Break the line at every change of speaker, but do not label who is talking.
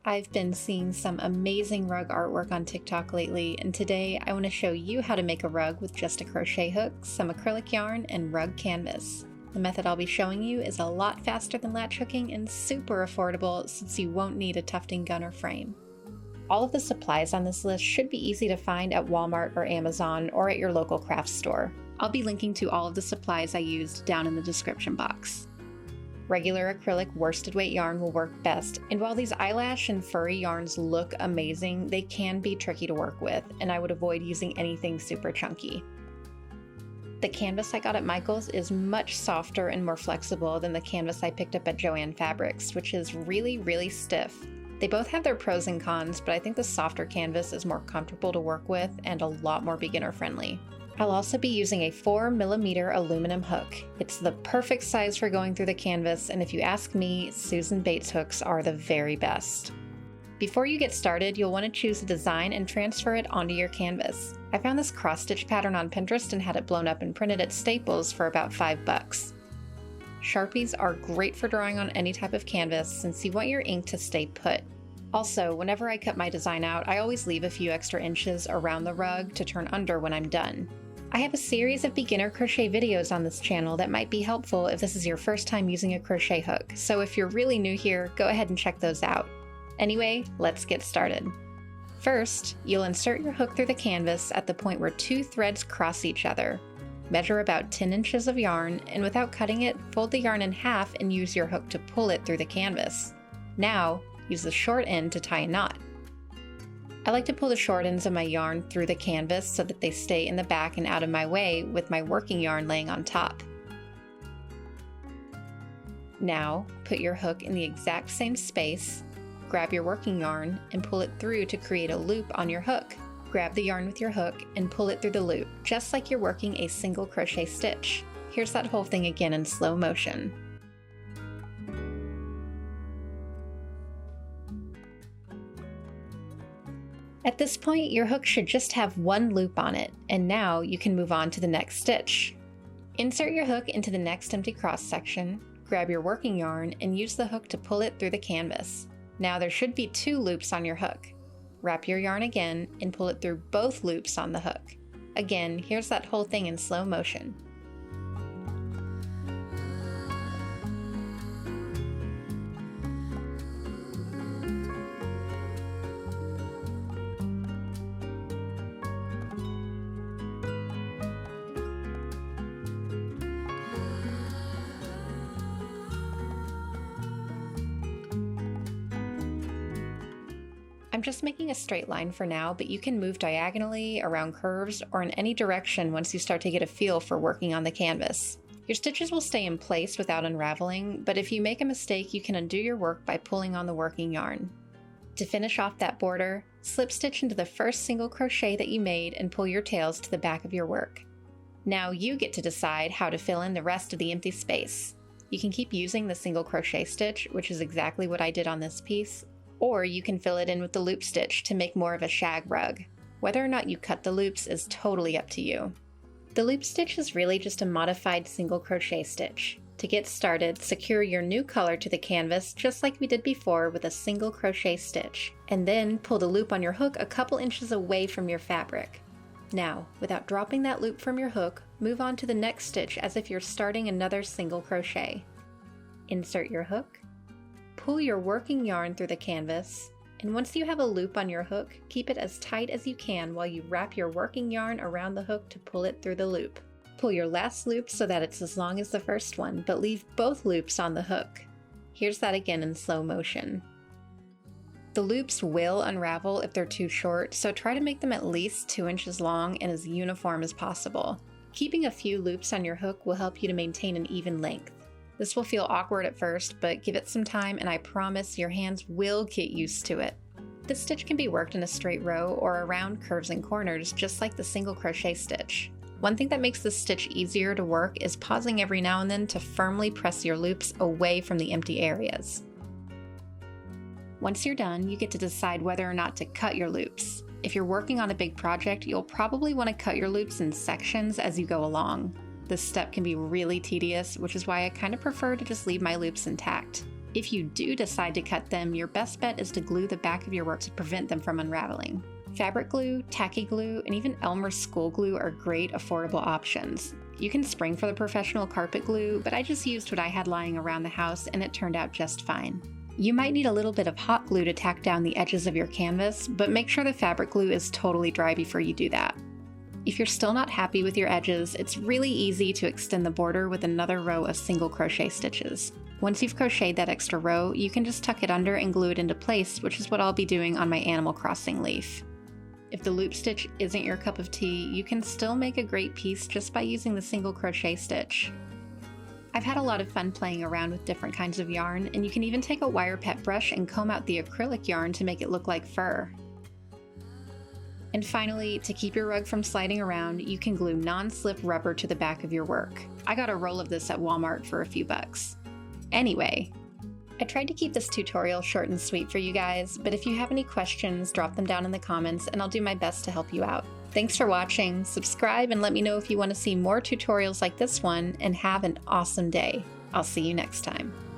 I've been seeing some amazing rug artwork on TikTok lately, and today I want to show you how to make a rug with just a crochet hook, some acrylic yarn, and rug canvas. The method I'll be showing you is a lot faster than latch hooking and super affordable since you won't need a tufting gun or frame. All of the supplies on this list should be easy to find at Walmart or Amazon or at your local craft store. I'll be linking to all of the supplies I used down in the description box. Regular acrylic worsted weight yarn will work best, and while these eyelash and furry yarns look amazing, they can be tricky to work with, and I would avoid using anything super chunky. The canvas I got at Michael's is much softer and more flexible than the canvas I picked up at Joann Fabrics, which is really stiff. They both have their pros and cons, but I think the softer canvas is more comfortable to work with and a lot more beginner friendly. I'll also be using a 4mm aluminum hook. It's the perfect size for going through the canvas, and if you ask me, Susan Bates hooks are the very best. Before you get started, you'll want to choose a design and transfer it onto your canvas. I found this cross-stitch pattern on Pinterest and had it blown up and printed at Staples for about $5. Sharpies are great for drawing on any type of canvas since you want your ink to stay put. Also, whenever I cut my design out, I always leave a few extra inches around the rug to turn under when I'm done. I have a series of beginner crochet videos on this channel that might be helpful if this is your first time using a crochet hook, so if you're really new here, go ahead and check those out. Anyway, let's get started. First, you'll insert your hook through the canvas at the point where two threads cross each other. Measure about 10 inches of yarn, and without cutting it, fold the yarn in half and use your hook to pull it through the canvas. Now, use the short end to tie a knot. I like to pull the short ends of my yarn through the canvas so that they stay in the back and out of my way with my working yarn laying on top. Now, put your hook in the exact same space, grab your working yarn, and pull it through to create a loop on your hook. Grab the yarn with your hook and pull it through the loop, just like you're working a single crochet stitch. Here's that whole thing again in slow motion. At this point, your hook should just have one loop on it, and now you can move on to the next stitch. Insert your hook into the next empty cross section, grab your working yarn, and use the hook to pull it through the canvas. Now there should be two loops on your hook. Wrap your yarn again and pull it through both loops on the hook. Again, here's that whole thing in slow motion. I'm just making a straight line for now, but you can move diagonally, around curves, or in any direction once you start to get a feel for working on the canvas. Your stitches will stay in place without unraveling, but if you make a mistake, you can undo your work by pulling on the working yarn. To finish off that border, slip stitch into the first single crochet that you made and pull your tails to the back of your work. Now you get to decide how to fill in the rest of the empty space. You can keep using the single crochet stitch, which is exactly what I did on this piece, or you can fill it in with the loop stitch to make more of a shag rug. Whether or not you cut the loops is totally up to you. The loop stitch is really just a modified single crochet stitch. To get started, secure your new color to the canvas just like we did before with a single crochet stitch, and then pull the loop on your hook a couple inches away from your fabric. Now, without dropping that loop from your hook, move on to the next stitch as if you're starting another single crochet. Insert your hook, pull your working yarn through the canvas, and once you have a loop on your hook, keep it as tight as you can while you wrap your working yarn around the hook to pull it through the loop. Pull your last loop so that it's as long as the first one, but leave both loops on the hook. Here's that again in slow motion. The loops will unravel if they're too short, so try to make them at least 2 inches long and as uniform as possible. Keeping a few loops on your hook will help you to maintain an even length. This will feel awkward at first, but give it some time and I promise your hands will get used to it. This stitch can be worked in a straight row or around curves and corners, just like the single crochet stitch. One thing that makes this stitch easier to work is pausing every now and then to firmly press your loops away from the empty areas. Once you're done, you get to decide whether or not to cut your loops. If you're working on a big project, you'll probably want to cut your loops in sections as you go along. This step can be really tedious, which is why I kind of prefer to just leave my loops intact. If you do decide to cut them, your best bet is to glue the back of your work to prevent them from unraveling. Fabric glue, tacky glue, and even Elmer's school glue are great affordable options. You can spring for the professional carpet glue, but I just used what I had lying around the house and it turned out just fine. You might need a little bit of hot glue to tack down the edges of your canvas, but make sure the fabric glue is totally dry before you do that. If you're still not happy with your edges, it's really easy to extend the border with another row of single crochet stitches. Once you've crocheted that extra row, you can just tuck it under and glue it into place, which is what I'll be doing on my Animal Crossing leaf. If the loop stitch isn't your cup of tea, you can still make a great piece just by using the single crochet stitch. I've had a lot of fun playing around with different kinds of yarn, and you can even take a wire pet brush and comb out the acrylic yarn to make it look like fur. And finally, to keep your rug from sliding around, you can glue non-slip rubber to the back of your work. I got a roll of this at Walmart for a few bucks. Anyway, I tried to keep this tutorial short and sweet for you guys, but if you have any questions, drop them down in the comments and I'll do my best to help you out. Thanks for watching, subscribe and let me know if you want to see more tutorials like this one, and have an awesome day. I'll see you next time.